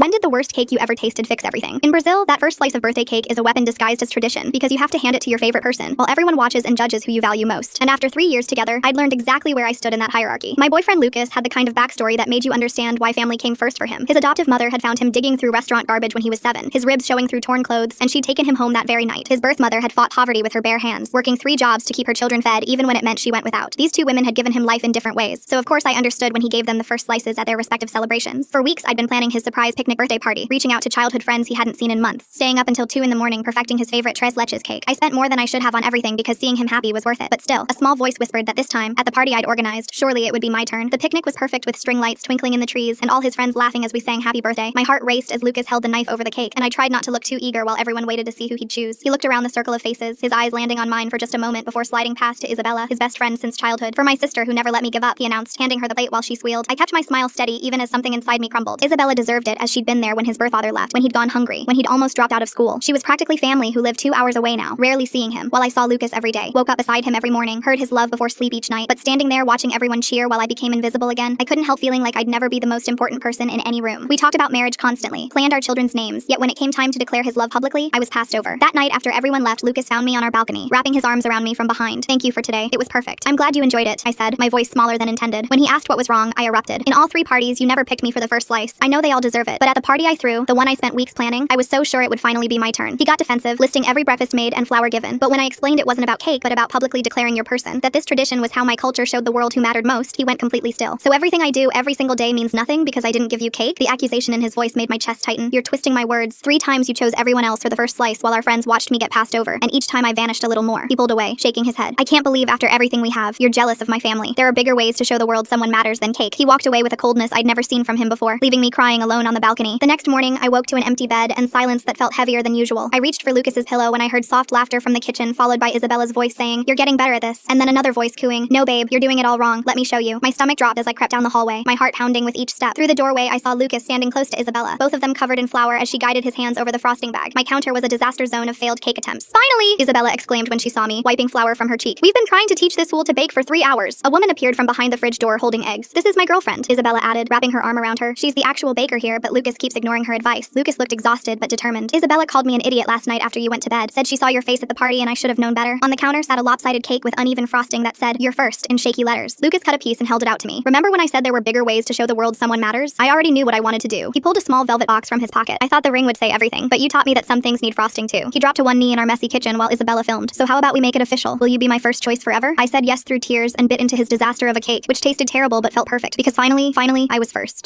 When did the worst cake you ever tasted fix everything? In Brazil, that first slice of birthday cake is a weapon disguised as tradition because you have to hand it to your favorite person while everyone watches and judges who you value most. And after 3 years together, I'd learned exactly where I stood in that hierarchy. My boyfriend Lucas had the kind of backstory that made you understand why family came first for him. His adoptive mother had found him digging through restaurant garbage when he was 7, his ribs showing through torn clothes, and she'd taken him home that very night. His birth mother had fought poverty with her bare hands, working 3 jobs to keep her children fed even when it meant she went without. These 2 women had given him life in different ways, so of course I understood when he gave them the first slices at their respective celebrations. For weeks I'd been planning his surprise picnic birthday party, reaching out to childhood friends he hadn't seen in months, staying up until 2 in the morning perfecting his favorite tres leches cake. I spent more than I should have on everything because seeing him happy was worth it, but still, a small voice whispered that this time, at the party I'd organized, surely it would be my turn. The picnic was perfect with string lights twinkling in the trees and all his friends laughing as we sang happy birthday. My heart raced as Lucas held the knife over the cake, and I tried not to look too eager while everyone waited to see who he'd choose. He looked around the circle of faces, his eyes landing on mine for just a moment before sliding past to Isabella, his best friend since childhood. For my sister who never let me give up, he announced, handing her the plate while she squealed. I kept my smile steady even as something inside me crumbled. Isabella deserved it, as she'd been there when his birth father left, when he'd gone hungry, when he'd almost dropped out of school. She was practically family who lived 2 hours away now, rarely seeing him, while I saw Lucas every day, woke up beside him every morning, heard his love before sleep each night, but standing there watching everyone cheer while I became invisible again, I couldn't help feeling like I'd never be the most important person in any room. We talked about marriage constantly, planned our children's names, yet when it came time to declare his love publicly, I was passed over. That night after everyone left, Lucas found me on our balcony, wrapping his arms around me from behind. Thank you for today. It was perfect. I'm glad you enjoyed it, I said, my voice smaller than intended. When he asked what was wrong, I erupted. In all 3 parties, you never picked me for the first slice. I know they all deserve it, but at the party I threw, the one I spent weeks planning, I was so sure it would finally be my turn. He got defensive, listing every breakfast made and flower given, but when I explained it wasn't about cake but about publicly declaring your person, that this tradition was how my culture showed the world who mattered most, he went completely still. So everything I do every single day means nothing because I didn't give you cake? The accusation in his voice made my chest tighten. You're twisting my words. 3 times you chose everyone else for the first slice while our friends watched me get passed over, and each time I vanished a little more. He pulled away, shaking his head. I can't believe after everything we have, you're jealous of my family. There are bigger ways to show the world someone matters than cake. He walked away with a coldness I'd never seen from him before, leaving me crying alone on the balcony. The next morning, I woke to an empty bed and silence that felt heavier than usual. I reached for Lucas's pillow when I heard soft laughter from the kitchen, followed by Isabella's voice saying, "You're getting better at this," and then another voice cooing, "No babe, you're doing it all wrong. Let me show you." My stomach dropped as I crept down the hallway, my heart pounding with each step. Through the doorway, I saw Lucas standing close to Isabella, both of them covered in flour as she guided his hands over the frosting bag. My counter was a disaster zone of failed cake attempts. "Finally!" Isabella exclaimed when she saw me, wiping flour from her cheek. "We've been trying to teach this fool to bake for 3 hours." A woman appeared from behind the fridge door holding eggs. "This is my girlfriend," Isabella added, wrapping her arm around her. "She's the actual baker here, but Lucas keeps ignoring her advice." Lucas looked exhausted but determined. "Isabella called me an idiot last night after you went to bed. Said she saw your face at the party and I should have known better." On the counter sat a lopsided cake with uneven frosting that said, "You're first," in shaky letters. Lucas cut a piece and held it out to me. "Remember when I said there were bigger ways to show the world someone matters? I already knew what I wanted to do." He pulled a small velvet box from his pocket. "I thought the ring would say everything, but you taught me that some things need frosting too." He dropped to one knee in our messy kitchen while Isabella filmed. "So how about we make it official? Will you be my first choice forever?" I said yes through tears and bit into his disaster of a cake, which tasted terrible but felt perfect, because finally, I was first.